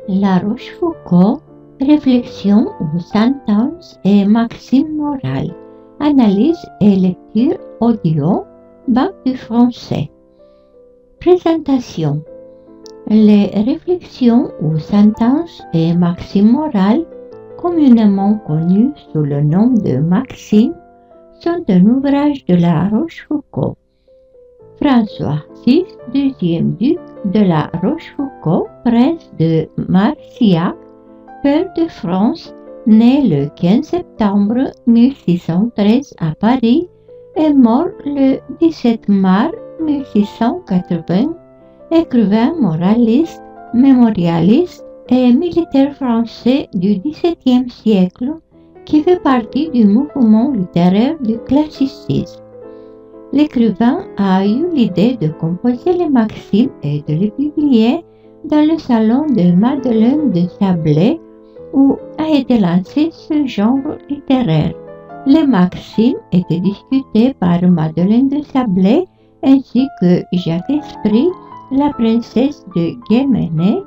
La Rochefoucauld, réflexion ou sentence et maxime morale, analyse et lecture audio, bac du français. Présentation. Les réflexions ou sentences et maximes morales, communément connues sous le nom de maximes, sont un ouvrage de la Rochefoucauld. François VI, deuxième duc de la Rochefoucauld, prince de Marcillac, père de France, né le 15 septembre 1613 à Paris et mort le 17 mars 1680, écrivain moraliste, mémorialiste et militaire français du XVIIe siècle qui fait partie du mouvement littéraire du classicisme. L'écrivain a eu l'idée de composer les maximes et de les publier dans le salon de Madeleine de Sablé où a été lancé ce genre littéraire. Les maximes étaient discutées par Madeleine de Sablé ainsi que Jacques Esprit, la princesse de Guéménée,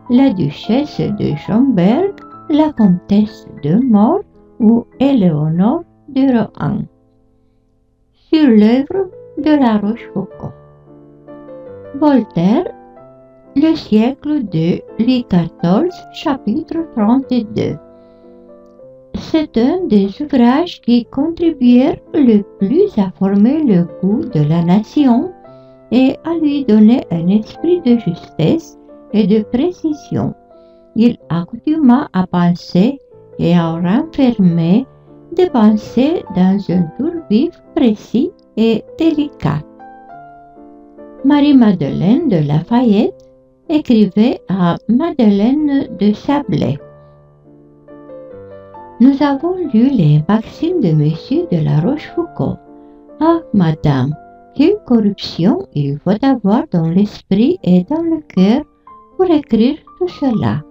la duchesse de Schomberg, la comtesse de Maure ou Éléonore de Rohan. Sur l'œuvre de la Rochefoucauld. Voltaire, le siècle de Louis XIV, chapitre 32. C'est un des ouvrages qui contribuèrent le plus à former le goût de la nation et à lui donner un esprit de justesse et de précision. Il accoutuma à penser et à renfermer des pensées dans un tour vif, précis et délicat. Marie-Madeleine de Lafayette écrivait à Madeleine de Sablé. Nous avons lu les maximes de Monsieur de la Rochefoucauld. Ah, madame, quelle corruption il faut avoir dans l'esprit et dans le cœur pour écrire tout cela.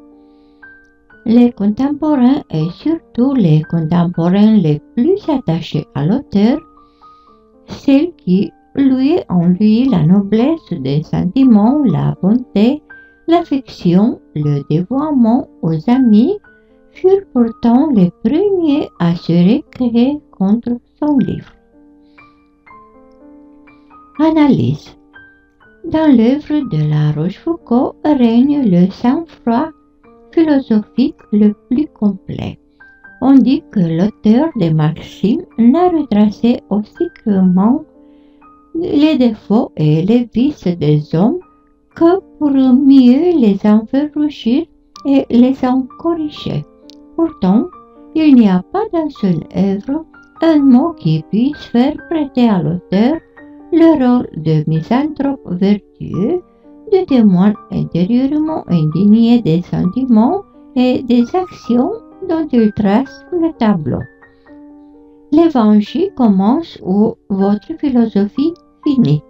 Les contemporains et surtout les contemporains les plus attachés à l'auteur, celles qui louaient en lui la noblesse des sentiments, la bonté, l'affection, le dévouement aux amis, furent pourtant les premiers à se récréer contre son livre. Analyse. Dans l'œuvre de la Rochefoucauld règne le sang-froid philosophique le plus complet. On dit que l'auteur des maximes n'a retracé aussi clairement les défauts et les vices des hommes que pour mieux les en faire rougir et les en corriger. Pourtant, il n'y a pas dans son œuvre un mot qui puisse faire prêter à l'auteur le rôle de misanthrope vertueux, de témoin intérieurement indigné des sentiments et des actions dont il trace le tableau. L'évangile commence où votre philosophie finit,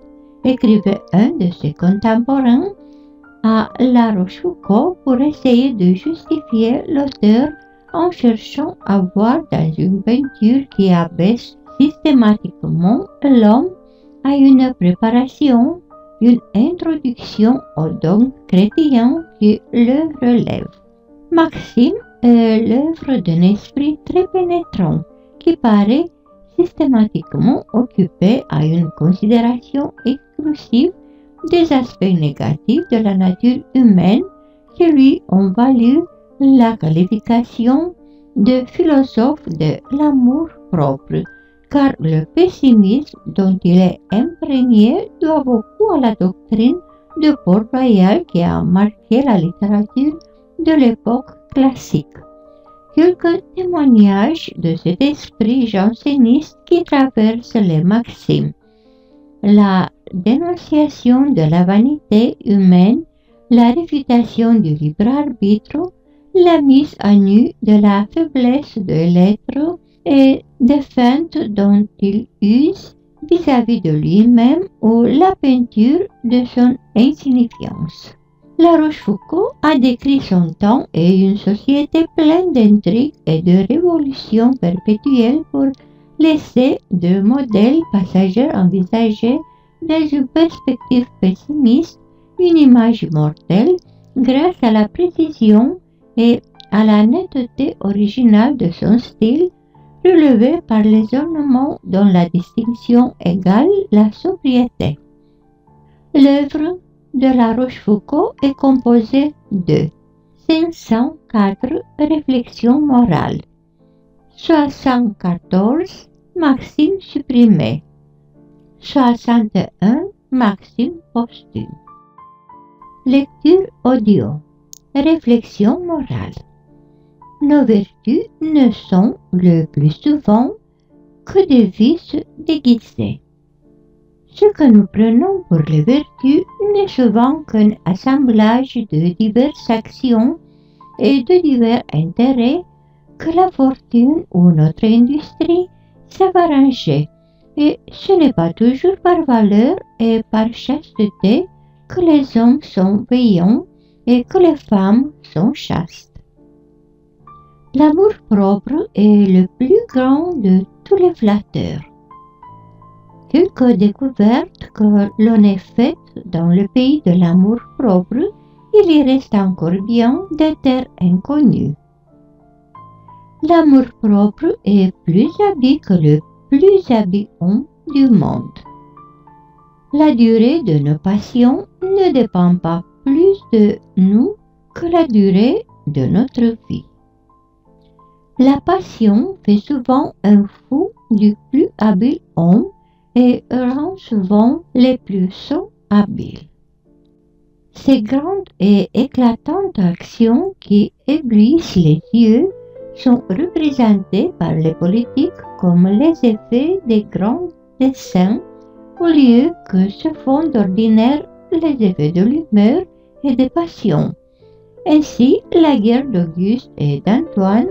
écrivait un de ses contemporains à La Rochefoucauld pour essayer de justifier l'auteur en cherchant à voir dans une peinture qui abaisse systématiquement l'homme à une préparation, une introduction au dogme chrétien qui le relève. Maxime est l'œuvre d'un esprit très pénétrant qui paraît systématiquement occupé à une considération exclusive des aspects négatifs de la nature humaine qui lui ont valu la qualification de philosophe de l'amour propre, car le pessimisme dont il est imprégné doit beaucoup à la doctrine de Port-Royal qui a marqué la littérature de l'époque classique. Quelques témoignages de cet esprit janséniste qui traverse les maximes. La dénonciation de la vanité humaine, la réfutation du libre arbitre, la mise à nu de la faiblesse de l'être et des feintes dont il use vis-à-vis de lui-même ou la peinture de son insignifiance. La Rochefoucauld a décrit son temps et une société pleine d'intrigues et de révolutions perpétuelles pour laisser de modèles passagers envisagés dans une perspective pessimiste, une image mortelle grâce à la précision et à la netteté originale de son style, relevé par les ornements dont la distinction égale la sobriété. L'œuvre de La Rochefoucauld est composée de 504 réflexions morales, 74 maximes supprimées, 61 maximes posthumes. Lecture audio. Réflexion morale. Nos vertus ne sont le plus souvent que des vices déguisés. Ce que nous prenons pour les vertus n'est souvent qu'un assemblage de diverses actions et de divers intérêts que la fortune ou notre industrie savent arranger, et ce n'est pas toujours par valeur et par chasteté que les hommes sont veillants et que les femmes sont chastes. L'amour-propre est le plus grand de tous les flatteurs. Quelques découvertes que l'on ait faites dans le pays de l'amour-propre, il y reste encore bien des terres inconnues. L'amour-propre est plus habile que le plus habile homme du monde. La durée de nos passions ne dépend pas plus de nous que la durée de notre vie. La passion fait souvent un fou du plus habile homme et rend souvent les plus sots habiles. Ces grandes et éclatantes actions qui éblouissent les yeux sont représentées par les politiques comme les effets des grands desseins au lieu que se font d'ordinaire les effets de l'humeur et des passions. Ainsi, la guerre d'Auguste et d'Antoine,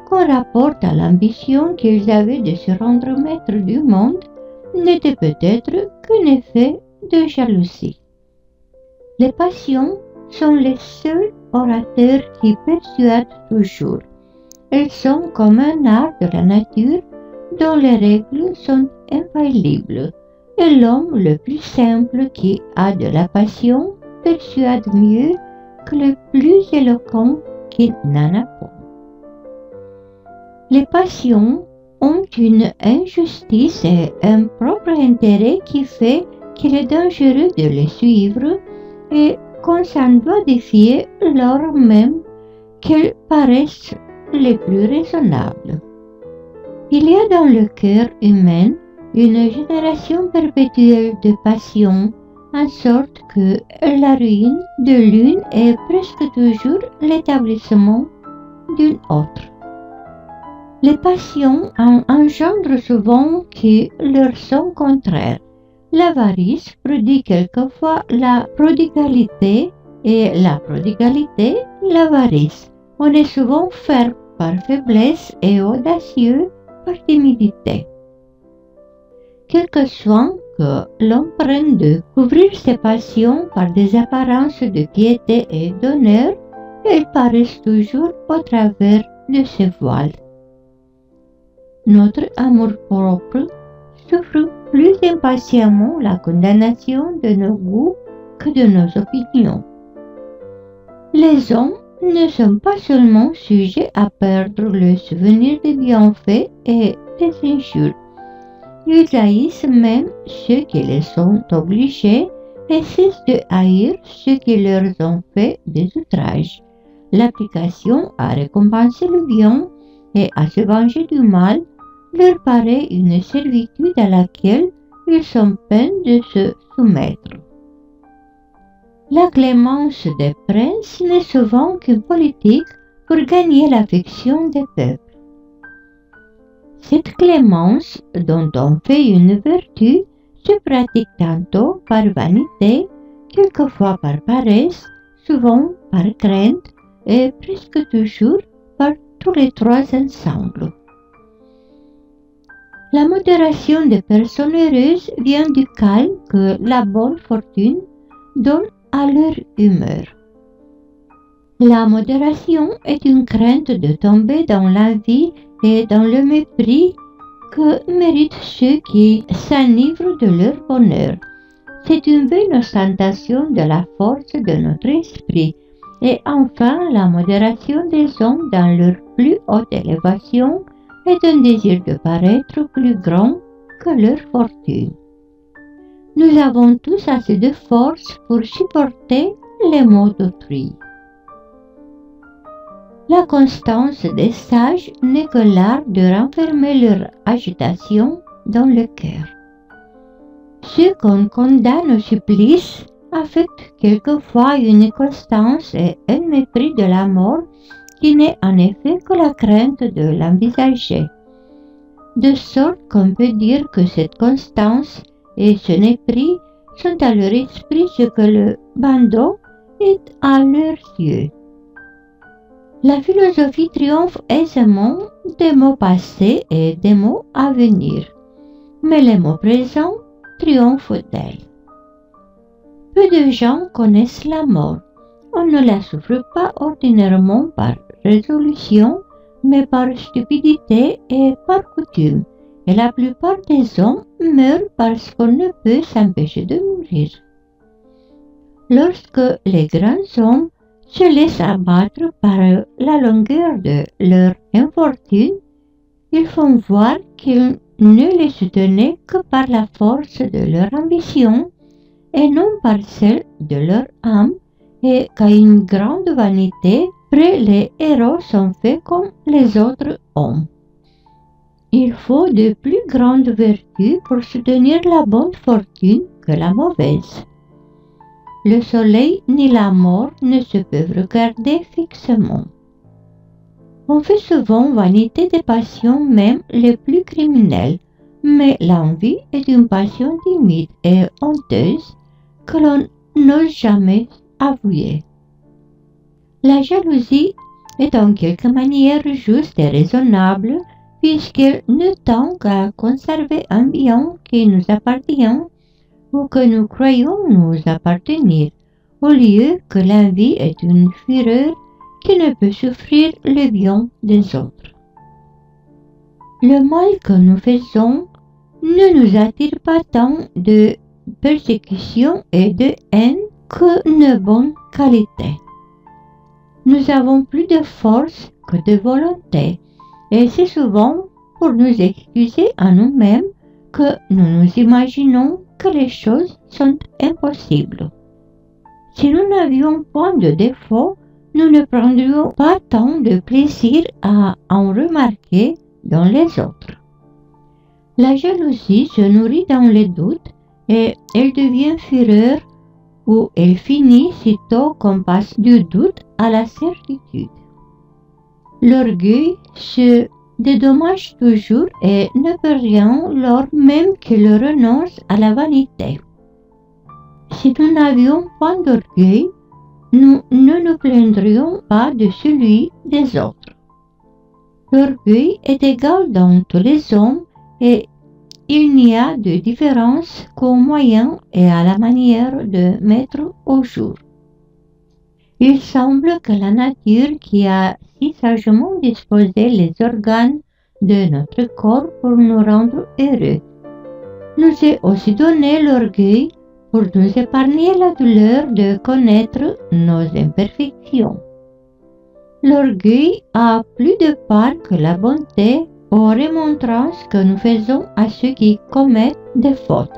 qu'on rapporte à l'ambition qu'ils avaient de se rendre maîtres du monde, n'était peut-être qu'un effet de jalousie. Les passions sont les seuls orateurs qui persuadent toujours. Elles sont comme un art de la nature dont les règles sont infaillibles, et l'homme le plus simple qui a de la passion persuade mieux que le plus éloquent qui n'en a pas. Les passions ont une injustice et un propre intérêt qui fait qu'il est dangereux de les suivre et qu'on s'en doit défier lors même qu'elles paraissent les plus raisonnables. Il y a dans le cœur humain une génération perpétuelle de passions, en sorte que la ruine de l'une est presque toujours l'établissement d'une autre. Les passions en engendrent souvent qui leur sont contraires. L'avarice produit quelquefois la prodigalité et la prodigalité l'avarice. On est souvent ferme par faiblesse et audacieux par timidité. Quelque soin que l'on prenne de couvrir ses passions par des apparences de piété et d'honneur, elles paraissent toujours au travers de ces voiles. Notre amour-propre souffre plus impatiemment la condamnation de nos goûts que de nos opinions. Les hommes ne sont pas seulement sujets à perdre le souvenir des bienfaits et des injures. Ils haïssent même ceux qui les sont obligés et cessent de haïr ceux qui leur ont fait des outrages. L'application à récompenser le bien et à se venger du mal leur paraît une servitude à laquelle ils sont peints de se soumettre. La clémence des princes n'est souvent qu'une politique pour gagner l'affection des peuples. Cette clémence, dont on fait une vertu, se pratique tantôt par vanité, quelquefois par paresse, souvent par crainte et presque toujours par tous les trois ensemble. La modération des personnes heureuses vient du calme que la bonne fortune donne à leur humeur. La modération est une crainte de tomber dans l'envie et dans le mépris que méritent ceux qui s'enivrent de leur bonheur. C'est une vaine ostentation de la force de notre esprit Et enfin, la modération des hommes dans leur plus haute élévation est un désir de paraître plus grand que leur fortune. Nous avons tous assez de force pour supporter les maux d'autrui. La constance des sages n'est que l'art de renfermer leur agitation dans le cœur. Ceux qu'on condamne au supplice affectent quelquefois une constance et un mépris de la mort qui n'est en effet que la crainte de l'envisager. De sorte qu'on peut dire que cette constance et ce mépris sont à leur esprit ce que le bandeau est à leurs yeux. La philosophie triomphe aisément des mots passés et des mots à venir, mais les mots présents triomphent d'elle. Peu de gens connaissent la mort. On ne la souffre pas ordinairement par résolution, mais par stupidité et par coutume, et la plupart des hommes meurent parce qu'on ne peut s'empêcher de mourir. Lorsque les grands hommes se laissent abattre par la longueur de leur infortune, ils font voir qu'ils ne les soutenaient que par la force de leur ambition et non par celle de leur âme, et qu'à une grande vanité, près les héros sont faits comme les autres hommes. Il faut de plus grandes vertus pour soutenir la bonne fortune que la mauvaise. Le soleil ni la mort ne se peuvent regarder fixement. On fait souvent vanité des passions même les plus criminelles, mais l'envie est une passion timide et honteuse que l'on n'ose jamais avouer. La jalousie est en quelque manière juste et raisonnable puisqu'elle ne tend qu'à conserver un bien qui nous appartient ou que nous croyons nous appartenir, au lieu que l'envie est une fureur qui ne peut souffrir le bien des autres. Le mal que nous faisons ne nous attire pas tant de persécution et de haine qu'une bonne qualité. Nous avons plus de force que de volonté, et c'est souvent pour nous excuser à nous-mêmes que nous nous imaginons que les choses sont impossibles. Si nous n'avions point de défaut, nous ne prendrions pas tant de plaisir à en remarquer dans les autres. La jalousie se nourrit dans les doutes et elle devient fureur où elle finit sitôt qu'on passe du doute à la certitude. L'orgueil se dédommage toujours et ne peut rien lors même qu'il renonce à la vanité. Si nous n'avions point d'orgueil, nous ne nous plaindrions pas de celui des autres. L'orgueil est égal dans tous les hommes et il n'y a de différence qu'au moyen et à la manière de mettre au jour. Il semble que la nature qui a si sagement disposé les organes de notre corps pour nous rendre heureux, nous ait aussi donné l'orgueil pour nous épargner la douleur de connaître nos imperfections. L'orgueil a plus de part que la bonté aux remontrances que nous faisons à ceux qui commettent des fautes,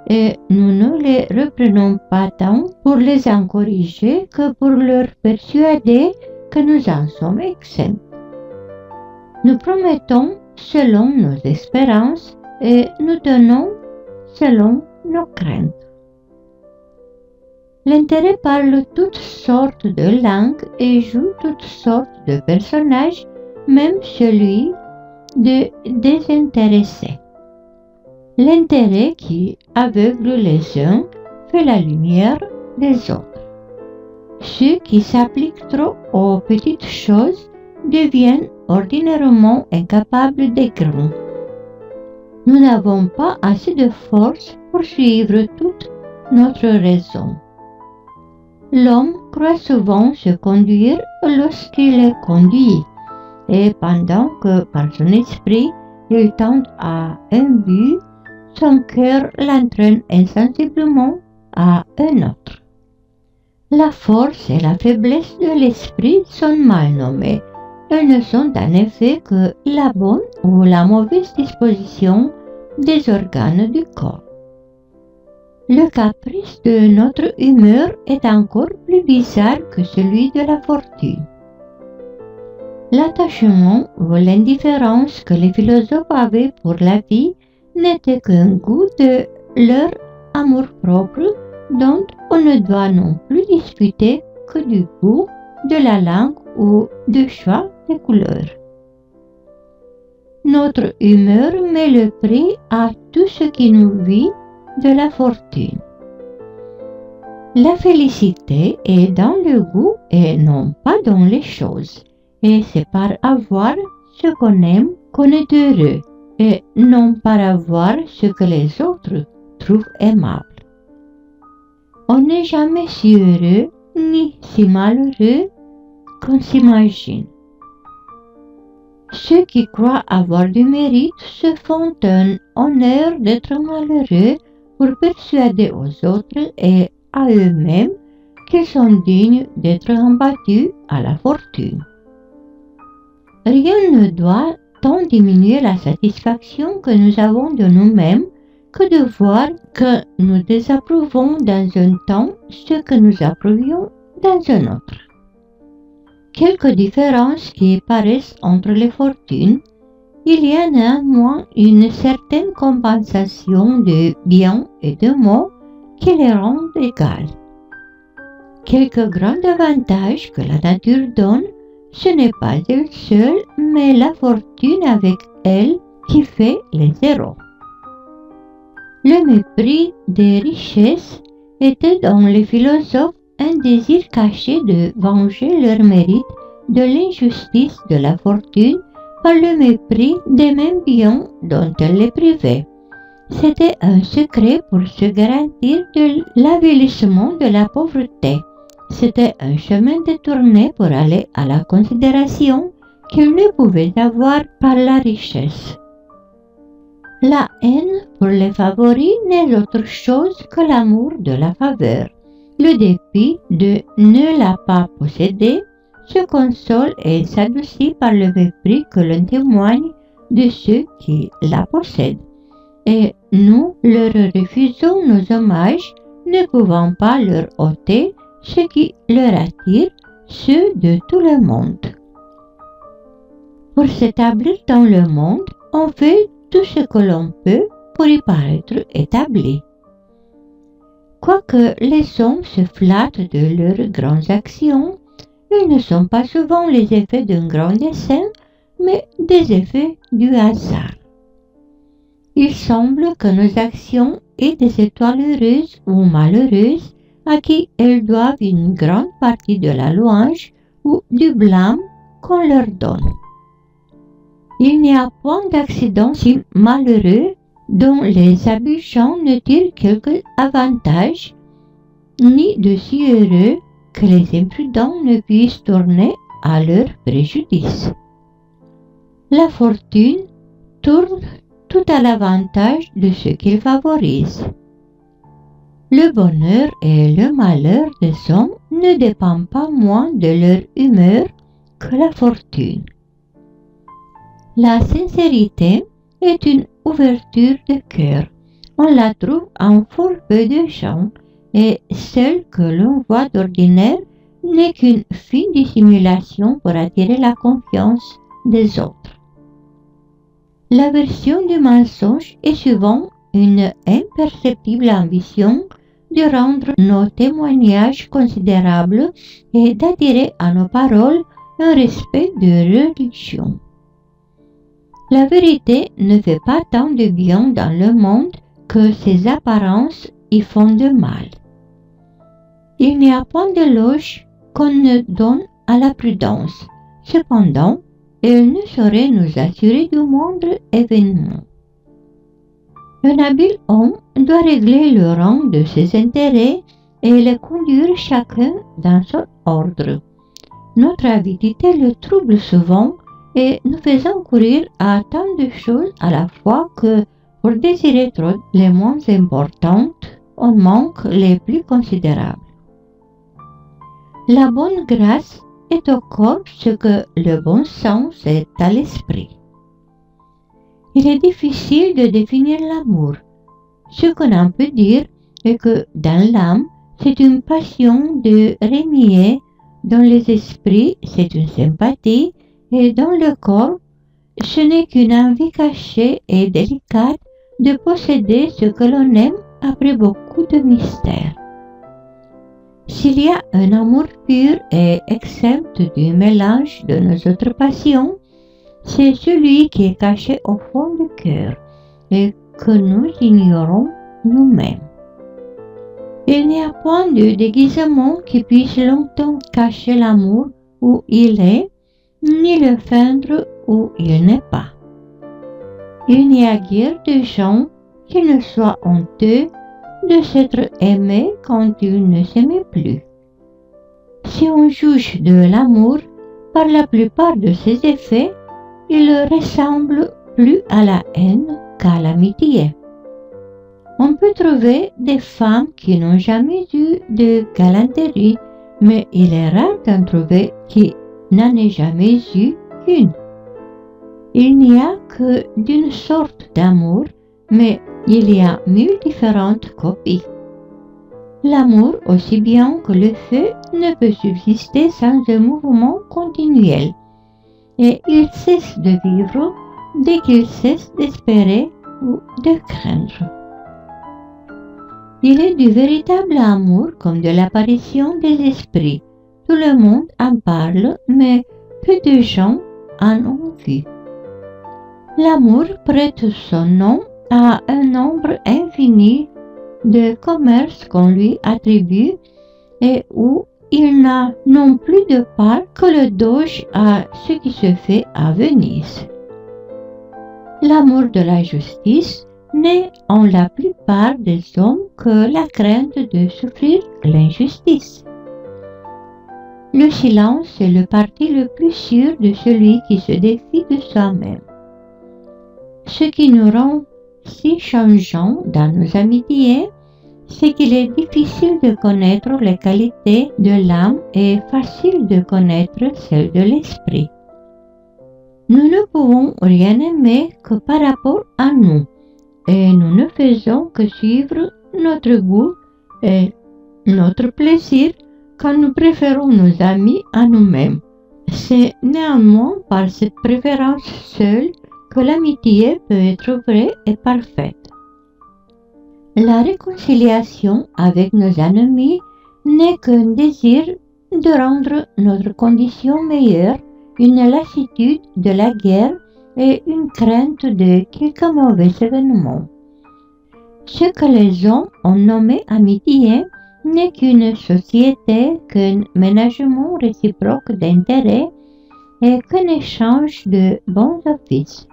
et nous ne les reprenons pas tant pour les en corriger que pour leur persuader que nous en sommes exempts. Nous promettons selon nos espérances et nous tenons selon nos craintes. L'intérêt parle toutes sortes de langues et joue toutes sortes de personnages, même celui de désintéressé. L'intérêt qui aveugle les uns fait la lumière des autres. Ceux qui s'appliquent trop aux petites choses deviennent ordinairement incapables des grandes. Nous n'avons pas assez de force pour suivre toute notre raison. L'homme croit souvent se conduire lorsqu'il est conduit, et pendant que par son esprit il tend à un but, son cœur l'entraîne insensiblement à un autre. La force et la faiblesse de l'esprit sont mal nommées. Elles ne sont en effet que la bonne ou la mauvaise disposition des organes du corps. Le caprice de notre humeur est encore plus bizarre que celui de la fortune. L'attachement ou l'indifférence que les philosophes avaient pour la vie n'était qu'un goût de leur amour-propre dont on ne doit non plus discuter que du goût, de la langue ou du choix des couleurs. Notre humeur met le prix à tout ce qui nous vit de la fortune. La félicité est dans le goût et non pas dans les choses, et c'est par avoir ce qu'on aime qu'on est heureux, et non par avoir ce que les autres trouvent aimable. On n'est jamais si heureux ni si malheureux qu'on s'imagine. Ceux qui croient avoir du mérite se font un honneur d'être malheureux pour persuader aux autres et à eux-mêmes qu'ils sont dignes d'être embattus à la fortune. Rien ne doit tant diminuer la satisfaction que nous avons de nous-mêmes que de voir que nous désapprouvons dans un temps ce que nous approuvions dans un autre. Quelques différences qui paraissent entre les fortunes, il y a néanmoins une certaine compensation de biens et de maux qui les rendent égales. Quelques grands avantages que la nature donne, ce n'est pas elle seule, mais la fortune avec elle qui fait les héros. Le mépris des richesses était dans les philosophes un désir caché de venger leur mérite de l'injustice de la fortune par le mépris des mêmes biens dont elle les privait. C'était un secret pour se garantir de l'avilissement de la pauvreté. C'était un chemin détourné pour aller à la considération qu'ils ne pouvaient avoir par la richesse. La haine pour les favoris n'est autre chose que l'amour de la faveur. Le dépit de ne la pas posséder se console et s'adoucit par le mépris que l'on témoigne de ceux qui la possèdent. Et nous leur refusons nos hommages, ne pouvant pas leur ôter ce qui leur attire, ceux de tout le monde. Pour s'établir dans le monde, on fait tout ce que l'on peut pour y paraître établi. Quoique les hommes se flattent de leurs grandes actions, ils ne sont pas souvent les effets d'un grand dessein, mais des effets du hasard. Il semble que nos actions aient des étoiles heureuses ou malheureuses à qui elles doivent une grande partie de la louange ou du blâme qu'on leur donne. Il n'y a point d'accident si malheureux dont les habitants ne tirent quelque avantage, ni de si heureux que les imprudents ne puissent tourner à leur préjudice. La fortune tourne tout à l'avantage de ceux qu'il favorise. Le bonheur et le malheur des hommes ne dépendent pas moins de leur humeur que la fortune. La sincérité est une ouverture de cœur. On la trouve en fort peu de gens et celle que l'on voit d'ordinaire n'est qu'une fine dissimulation pour attirer la confiance des autres. L'aversion du mensonge est souvent une imperceptible ambition de rendre nos témoignages considérables et d'attirer à nos paroles un respect de religion. La vérité ne fait pas tant de bien dans le monde que ses apparences y font de mal. Il n'y a point d'éloge qu'on ne donne à la prudence. Cependant, elle ne saurait nous assurer du moindre événement. Un habile homme doit régler le rang de ses intérêts et les conduire chacun dans son ordre. Notre avidité le trouble souvent et nous faisons courir à tant de choses à la fois que, pour désirer trop les moins importantes, on manque les plus considérables. La bonne grâce est au corps ce que le bon sens est à l'esprit. Il est difficile de définir l'amour. Ce qu'on en peut dire est que dans l'âme, c'est une passion de régner, dans les esprits, c'est une sympathie, et dans le corps, ce n'est qu'une envie cachée et délicate de posséder ce que l'on aime après beaucoup de mystères. S'il y a un amour pur et exempt du mélange de nos autres passions, c'est celui qui est caché au fond du cœur et que nous ignorons nous-mêmes. Il n'y a point de déguisement qui puisse longtemps cacher l'amour où il est, ni le feindre où il n'est pas. Il n'y a guère de gens qui ne soient honteux de s'être aimés quand ils ne s'aimaient plus. Si on juge de l'amour par la plupart de ses effets, il ressemble plus à la haine qu'à l'amitié. On peut trouver des femmes qui n'ont jamais eu de galanterie, mais il est rare d'en trouver qui n'en aient jamais eu qu'une. Il n'y a que d'une sorte d'amour, mais il y a 1000 différentes copies. L'amour, aussi bien que le feu, ne peut subsister sans un mouvement continuel, et il cesse de vivre dès qu'il cesse d'espérer ou de craindre. Il est du véritable amour comme de l'apparition des esprits. Tout le monde en parle, mais peu de gens en ont vu. L'amour prête son nom à un nombre infini de commerces qu'on lui attribue et où il n'a non plus de part que le doge à ce qui se fait à Venise. L'amour de la justice n'est en la plupart des hommes que la crainte de souffrir l'injustice. Le silence est le parti le plus sûr de celui qui se défie de soi-même. Ce qui nous rend si changeants dans nos amitiés, c'est qu'il est difficile de connaître les qualités de l'âme et facile de connaître celles de l'esprit. Nous ne pouvons rien aimer que par rapport à nous, et nous ne faisons que suivre notre goût et notre plaisir quand nous préférons nos amis à nous-mêmes. C'est néanmoins par cette préférence seule que l'amitié peut être vraie et parfaite. La réconciliation avec nos ennemis n'est qu'un désir de rendre notre condition meilleure, une lassitude de la guerre et une crainte de quelque mauvais événement. Ce que les hommes ont nommé amitié n'est qu'une société, qu'un ménagement réciproque d'intérêts et qu'un échange de bons offices.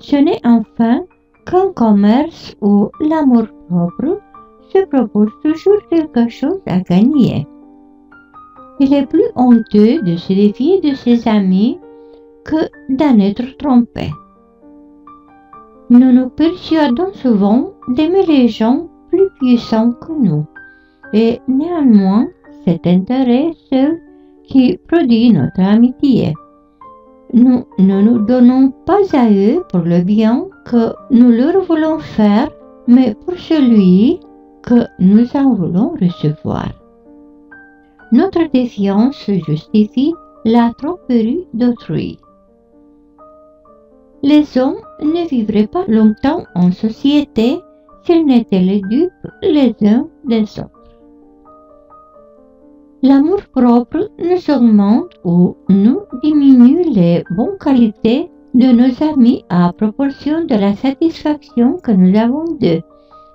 Ce n'est enfin qu'un commerce où l'amour-propre se propose toujours quelque chose à gagner. Il est plus honteux de se défier de ses amis que d'en être trompé. Nous nous persuadons souvent d'aimer les gens plus puissants que nous, et néanmoins cet intérêt seul qui produit notre amitié. Nous ne nous donnons pas à eux pour le bien que nous leur voulons faire, mais pour celui que nous en voulons recevoir. Notre défiance justifie la tromperie d'autrui. Les hommes ne vivraient pas longtemps en société s'ils n'étaient les dupes les uns des autres. L'amour-propre nous augmente ou nous diminue les bonnes qualités de nos amis à proportion de la satisfaction que nous avons d'eux,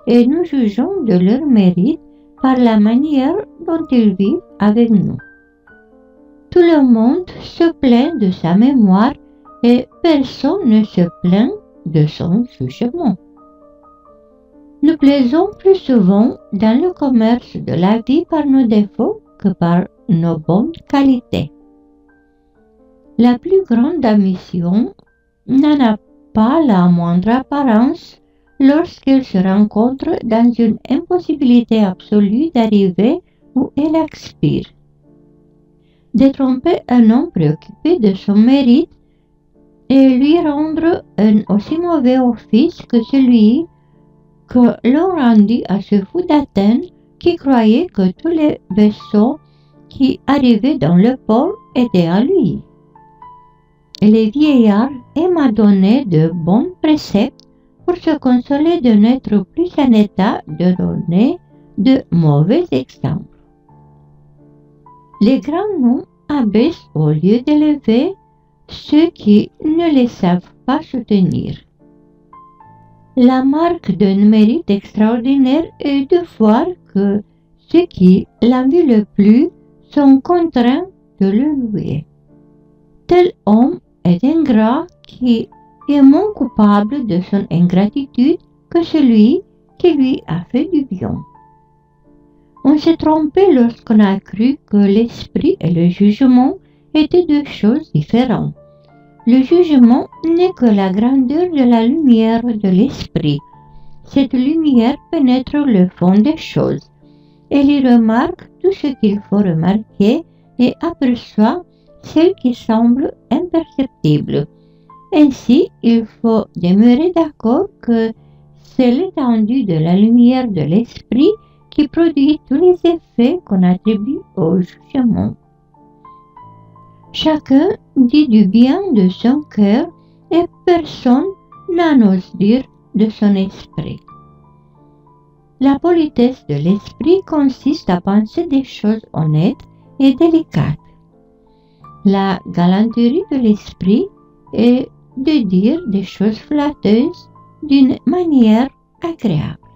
et nous jugeons de leur mérite par la manière dont ils vivent avec nous. Tout le monde se plaint de sa mémoire et personne ne se plaint de son jugement. Nous plaisons plus souvent dans le commerce de la vie par nos défauts que par nos bonnes qualités. La plus grande ambition n'en a pas la moindre apparence lorsqu'elle se rencontre dans une impossibilité absolue d'arriver où elle expire. de tromper un homme préoccupé de son mérite et lui rendre un aussi mauvais office que celui que l'on rendit à ce fou d'Athènes qui croyait que tous les vaisseaux qui arrivaient dans le port étaient à lui. Le vieillard aima donner de bons préceptes pour se consoler de n'être plus en état de donner de mauvais exemples. Les grands noms abaissent au lieu d'élever ceux qui ne les savent pas soutenir. La marque d'un mérite extraordinaire est de voir que ceux qui l'envient le plus sont contraints de le louer. Tel homme est ingrat qui est moins coupable de son ingratitude que celui qui lui a fait du bien. On s'est trompé lorsqu'on a cru que l'esprit et le jugement étaient deux choses différentes. Le jugement n'est que la grandeur de la lumière de l'esprit. Cette lumière pénètre le fond des choses. Elle y remarque tout ce qu'il faut remarquer et aperçoit celles qui semblent imperceptibles. Ainsi, il faut demeurer d'accord que c'est l'étendue de la lumière de l'esprit qui produit tous les effets qu'on attribue au jugement. Chacun dit du bien de son cœur et personne n'en ose dire de son esprit. La politesse de l'esprit consiste à penser des choses honnêtes et délicates. La galanterie de l'esprit est de dire des choses flatteuses d'une manière agréable.